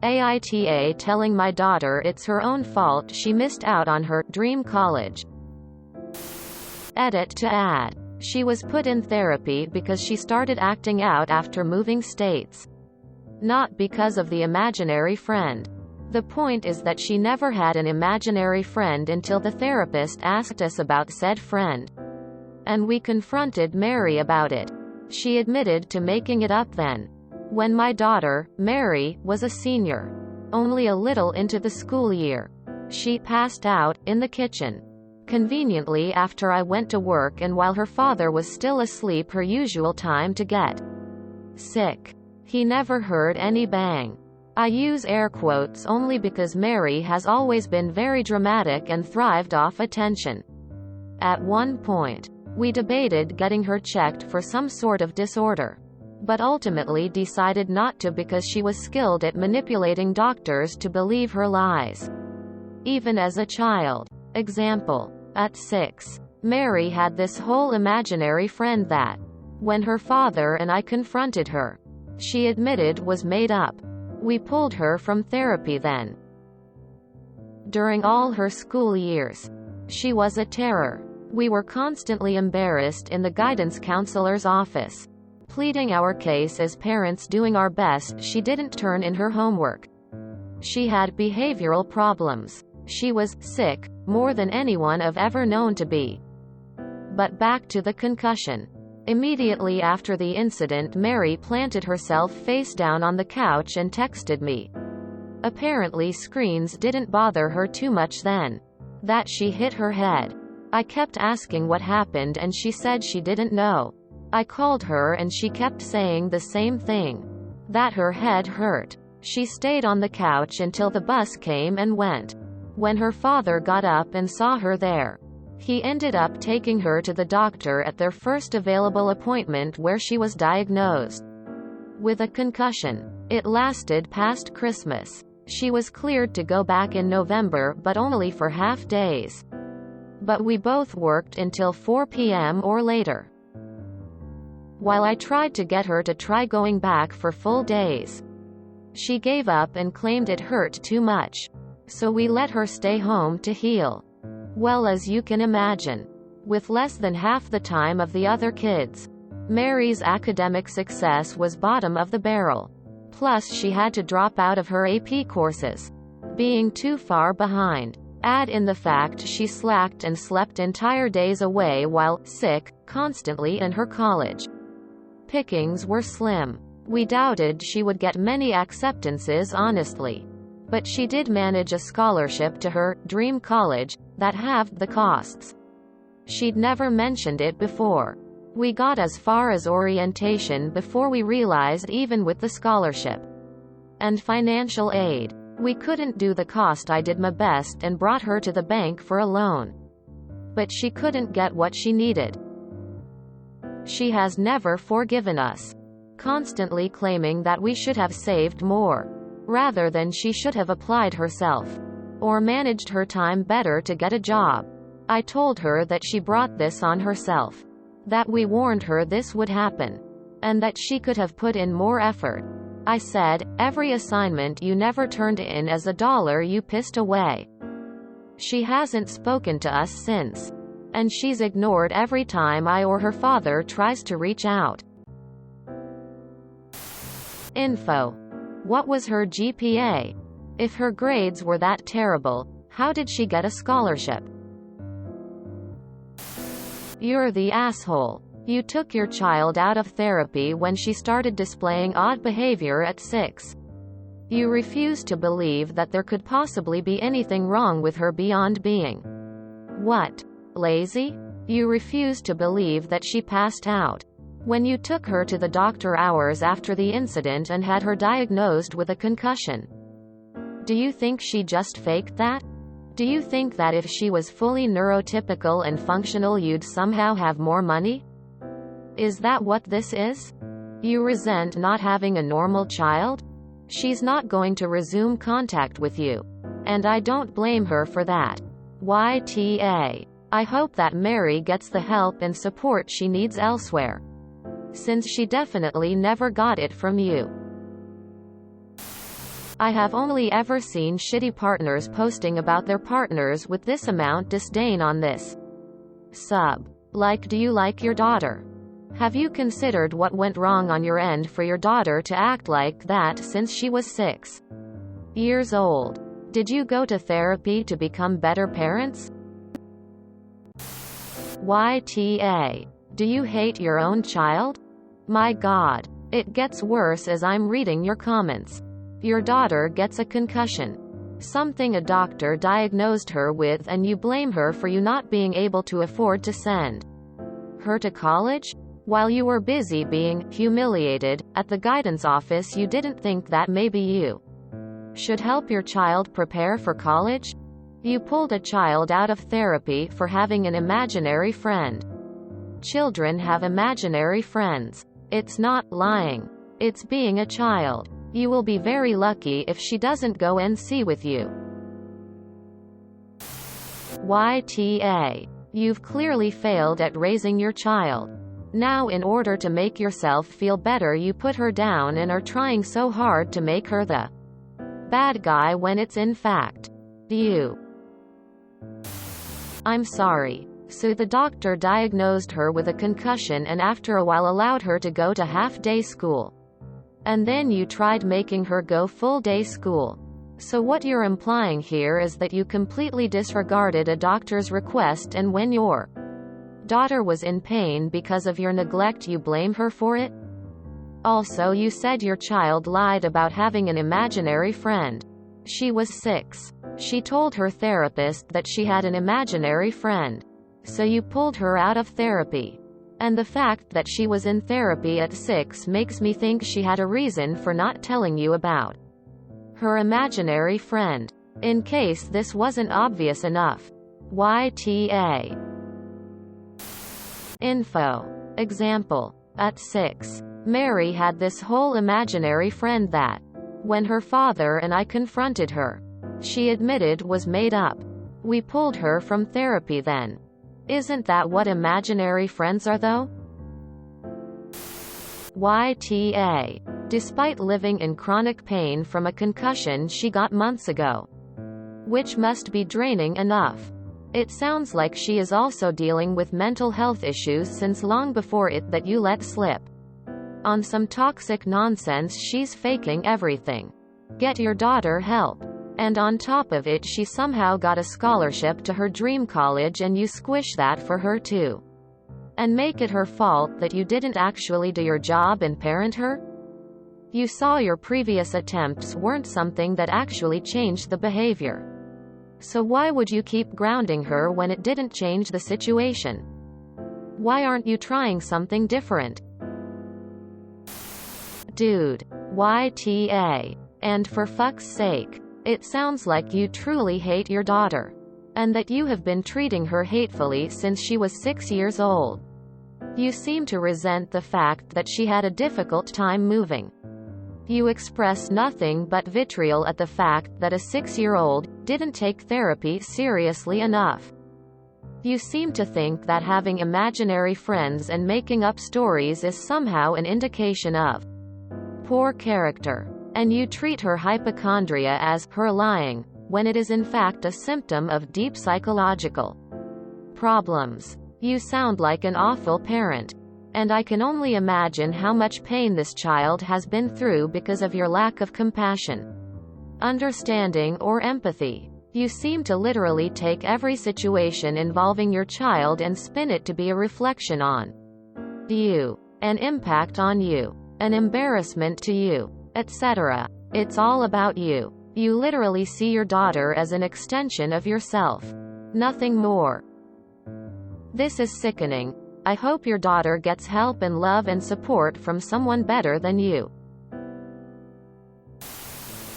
AITA telling my daughter it's her own fault she missed out on her dream college. Edit to add. She was put in therapy because she started acting out after moving states. Not because of the imaginary friend. The point is that she never had an imaginary friend until the therapist asked us about said friend. And we confronted Mary about it. She admitted to making it up then. When my daughter, Mary, was a senior, only a little into the school year, she passed out in the kitchen. Conveniently after I went to work and while her father was still asleep, her usual time to get sick. He never heard any bang. I use air quotes only because Mary has always been very dramatic and thrived off attention. At one point, we debated getting her checked for some sort of disorder, but ultimately decided not to because she was skilled at manipulating doctors to believe her lies. Even as a child. Example. At 6, Mary had this whole imaginary friend that, when her father and I confronted her, she admitted was made up. We pulled her from therapy then. During all her school years, she was a terror. We were constantly embarrassed in the guidance counselor's office, pleading our case as parents, doing our best. She didn't turn in her homework. She had behavioral problems. She was sick, more than anyone I've ever known to be. But back to the concussion. Immediately after the incident, Mary planted herself face down on the couch and texted me. Apparently screens didn't bother her too much then. That she hit her head. I kept asking what happened and she said she didn't know. I called her and she kept saying the same thing. That her head hurt. She stayed on the couch until the bus came and went. When her father got up and saw her there, he ended up taking her to the doctor at their first available appointment where she was diagnosed with a concussion. It lasted past Christmas. She was cleared to go back in November but only for half days. But we both worked until 4 p.m. or later. While I tried to get her to try going back for full days, she gave up and claimed it hurt too much. So we let her stay home to heal. Well, as you can imagine, with less than half the time of the other kids, Mary's academic success was bottom of the barrel. Plus she had to drop out of her AP courses, being too far behind. Add in the fact she slacked and slept entire days away while sick, constantly in her college. Pickings were slim. We doubted she would get many acceptances, honestly. But she did manage a scholarship to her dream college that halved the costs. She'd never mentioned it before. We got as far as orientation before we realized even with the scholarship and financial aid, we couldn't do the cost. I did my best and brought her to the bank for a loan. But she couldn't get what she needed. She has never forgiven us, constantly claiming that we should have saved more, rather than she should have applied herself, or managed her time better to get a job. I told her that she brought this on herself, that we warned her this would happen, and that she could have put in more effort. I said, every assignment you never turned in is $1 you pissed away. She hasn't spoken to us since, and she's ignored every time I or her father tries to reach out. Info. What was her GPA? If her grades were that terrible, how did she get a scholarship? You're the asshole. You took your child out of therapy when she started displaying odd behavior at 6. You refused to believe that there could possibly be anything wrong with her beyond being, what, lazy? You refused to believe that she passed out when you took her to the doctor hours after the incident and had her diagnosed with a concussion. Do you think she just faked that? Do you think that if she was fully neurotypical and functional you'd somehow have more money? Is that what this is? You resent not having a normal child? She's not going to resume contact with you. And I don't blame her for that. YTA. I hope that Mary gets the help and support she needs elsewhere, since she definitely never got it from you. I have only ever seen shitty partners posting about their partners with this amount disdain on this sub. Like, do you like your daughter? Have you considered what went wrong on your end for your daughter to act like that since she was 6 years old? Did you go to therapy to become better parents? YTA. Do you hate your own child? My God. It gets worse as I'm reading your comments. Your daughter gets a concussion. Something a doctor diagnosed her with, and you blame her for you not being able to afford to send her to college? While you were busy being humiliated at the guidance office, you didn't think that maybe you should help your child prepare for college? You pulled a child out of therapy for having an imaginary friend. Children have imaginary friends. It's not lying. It's being a child. You will be very lucky if she doesn't go NC with you. YTA. You've clearly failed at raising your child. Now, in order to make yourself feel better, you put her down and are trying so hard to make her the bad guy when it's in fact you. I'm sorry. So the doctor diagnosed her with a concussion and after a while allowed her to go to half-day school. And then you tried making her go full-day school. So what you're implying here is that you completely disregarded a doctor's request, and when your daughter was in pain because of your neglect, you blame her for it? Also, you said your child lied about having an imaginary friend. She was 6. She told her therapist that she had an imaginary friend. So you pulled her out of therapy. And the fact that she was in therapy at 6 makes me think she had a reason for not telling you about her imaginary friend. In case this wasn't obvious enough. YTA. Info. Example. At 6. Mary had this whole imaginary friend that, when her father and I confronted her, she admitted was made up. We pulled her from therapy then. Isn't that what imaginary friends are though? YTA. Despite living in chronic pain from a concussion she got months ago, which must be draining enough. It sounds like she is also dealing with mental health issues since long before it that you let slip. On some toxic nonsense, she's faking everything. Get your daughter help. And on top of it, she somehow got a scholarship to her dream college and you squish that for her too. And make it her fault that you didn't actually do your job and parent her? You saw your previous attempts weren't something that actually changed the behavior. So why would you keep grounding her when it didn't change the situation? Why aren't you trying something different? Dude. YTA. And for fuck's sake. It sounds like you truly hate your daughter. And that you have been treating her hatefully since she was 6 years old. You seem to resent the fact that she had a difficult time moving. You express nothing but vitriol at the fact that a 6-year-old didn't take therapy seriously enough. You seem to think that having imaginary friends and making up stories is somehow an indication of poor character. And you treat her hypochondria as her lying, when it is in fact a symptom of deep psychological problems. You sound like an awful parent. And I can only imagine how much pain this child has been through because of your lack of compassion, understanding, or empathy. You seem to literally take every situation involving your child and spin it to be a reflection on you, an impact on you, an embarrassment to you, etc. It's all about you. You literally see your daughter as an extension of yourself. Nothing more. This is sickening. I hope your daughter gets help and love and support from someone better than you.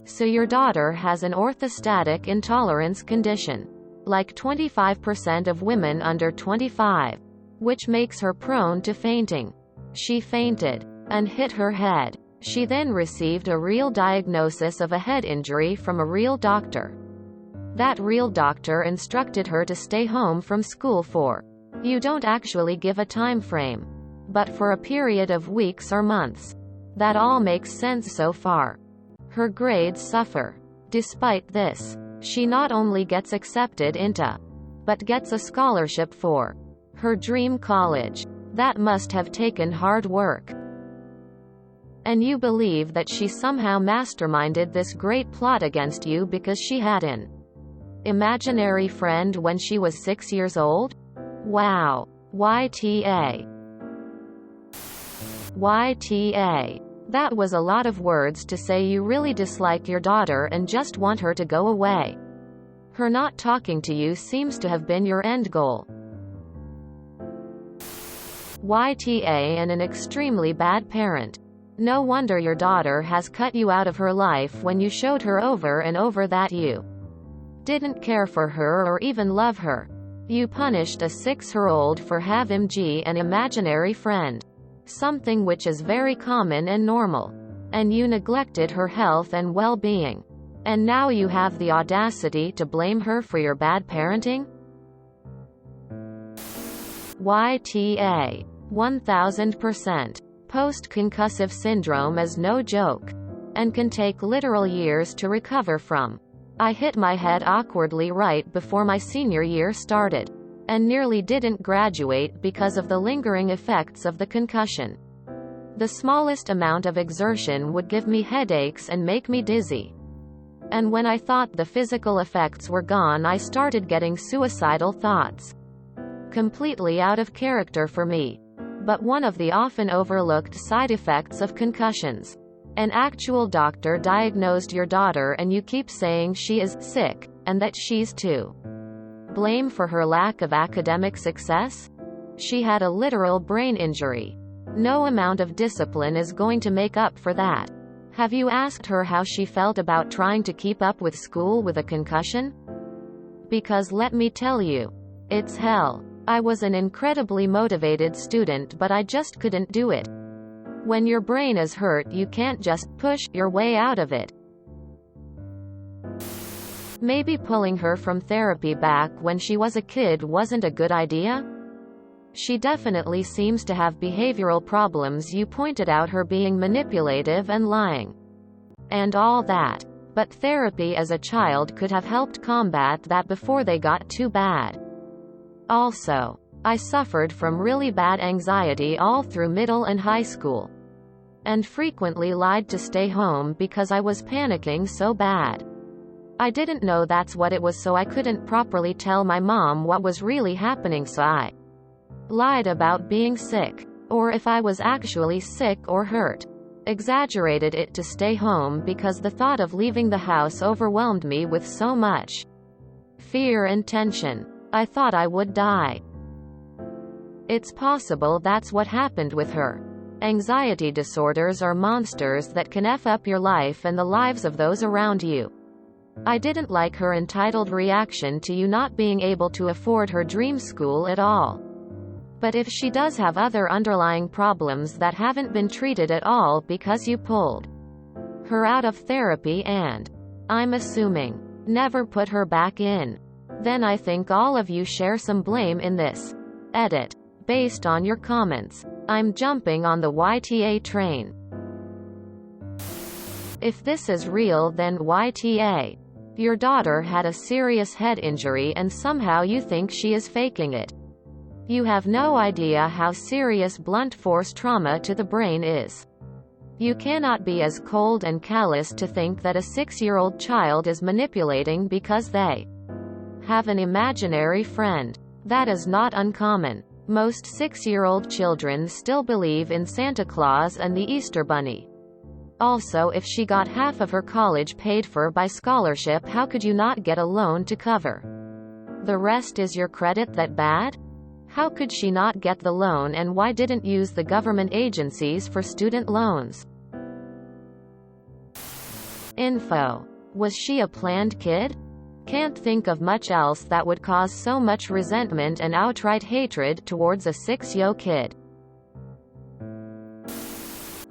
So your daughter has an orthostatic intolerance condition. Like 25% of women under 25. Which makes her prone to fainting. She fainted and hit her head. She then received a real diagnosis of a head injury from a real doctor. That real doctor instructed her to stay home from school for, you don't actually give a time frame, but for a period of weeks or months. That all makes sense so far. Her grades suffer. Despite this, she not only gets accepted into, but gets a scholarship for her dream college. That must have taken hard work. And you believe that she somehow masterminded this great plot against you because she had an imaginary friend when she was 6 years old? Wow. YTA. YTA. That was a lot of words to say. You really dislike your daughter and just want her to go away. Her not talking to you seems to have been your end goal. YTA. And an extremely bad parent. No wonder your daughter has cut you out of her life when you showed her over and over that you didn't care for her or even love her. You punished a 6-year-old for having an imaginary friend. Something which is very common and normal. And you neglected her health and well-being. And now you have the audacity to blame her for your bad parenting? YTA. 1000%. Post-concussive syndrome is no joke. And can take literal years to recover from. I hit my head awkwardly right before my senior year started. And nearly didn't graduate because of the lingering effects of the concussion. The smallest amount of exertion would give me headaches and make me dizzy. And when I thought the physical effects were gone, I started getting suicidal thoughts. Completely out of character for me. But one of the often overlooked side effects of concussions. An actual doctor diagnosed your daughter and you keep saying she is sick, and that she's to blame for her lack of academic success? She had a literal brain injury. No amount of discipline is going to make up for that. Have you asked her how she felt about trying to keep up with school with a concussion? Because let me tell you, it's hell. I was an incredibly motivated student, but I just couldn't do it. When your brain is hurt, you can't just push your way out of it. Maybe pulling her from therapy back when she was a kid wasn't a good idea? She definitely seems to have behavioral problems. You pointed out her being manipulative and lying. And all that. But therapy as a child could have helped combat that before they got too bad. Also, I suffered from really bad anxiety all through middle and high school. And frequently lied to stay home because I was panicking so bad. I didn't know that's what it was, so I couldn't properly tell my mom what was really happening, so I lied about being sick, or if I was actually sick or hurt. Exaggerated it to stay home because the thought of leaving the house overwhelmed me with so much fear and tension. I thought I would die. It's possible that's what happened with her. Anxiety disorders are monsters that can F up your life and the lives of those around you. I didn't like her entitled reaction to you not being able to afford her dream school at all. But if she does have other underlying problems that haven't been treated at all because you pulled her out of therapy and, I'm assuming, never put her back in, then I think all of you share some blame in this. Edit. Based on your comments, I'm jumping on the YTA train. If this is real, then YTA. Your daughter had a serious head injury and somehow you think she is faking it. You have no idea how serious blunt force trauma to the brain is. You cannot be as cold and callous to think that a 6-year-old child is manipulating because they have an imaginary friend. That is not uncommon. Most 6-year-old children still believe in Santa Claus and the Easter Bunny. Also, if she got half of her college paid for by scholarship, how could you not get a loan to cover the rest? Is your credit that bad? How could she not get the loan, and why didn't use the government agencies for student loans? Info. Was she a planned kid? Can't think of much else that would cause so much resentment and outright hatred towards a 6-year-old kid.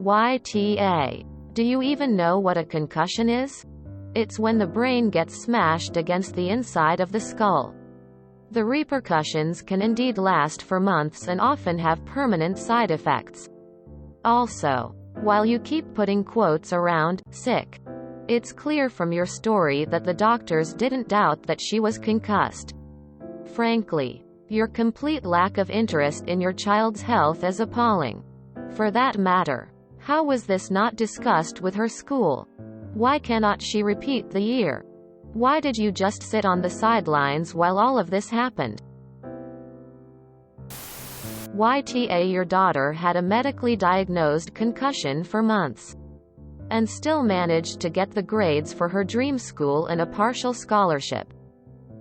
YTA. Do you even know what a concussion is? It's when the brain gets smashed against the inside of the skull. The repercussions can indeed last for months and often have permanent side effects. Also, while you keep putting quotes around sick, It's clear from your story that the doctors didn't doubt that she was concussed. Frankly, your complete lack of interest in your child's health is appalling. For that matter, how was this not discussed with her school? Why cannot she repeat the year? Why did you just sit on the sidelines while all of this happened? YTA, your daughter had a medically diagnosed concussion for months and still managed to get the grades for her dream school and a partial scholarship.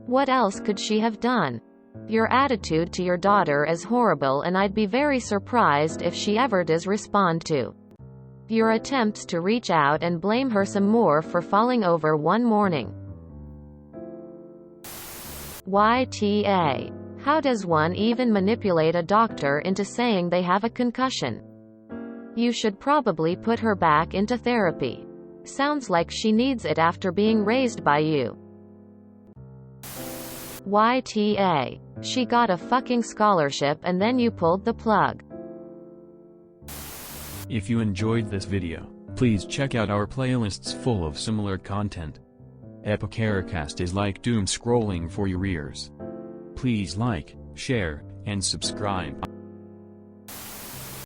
What else could she have done? Your attitude to your daughter is horrible, and I'd be very surprised if she ever does respond to your attempts to reach out and blame her some more for falling over one morning. YTA. How does one even manipulate a doctor into saying they have a concussion? You should probably put her back into therapy. Sounds like she needs it after being raised by you. YTA. She got a fucking scholarship and then you pulled the plug. If you enjoyed this video, please check out our playlists full of similar content. AmITheAsshole is like doom scrolling for your ears. Please like, share, and subscribe.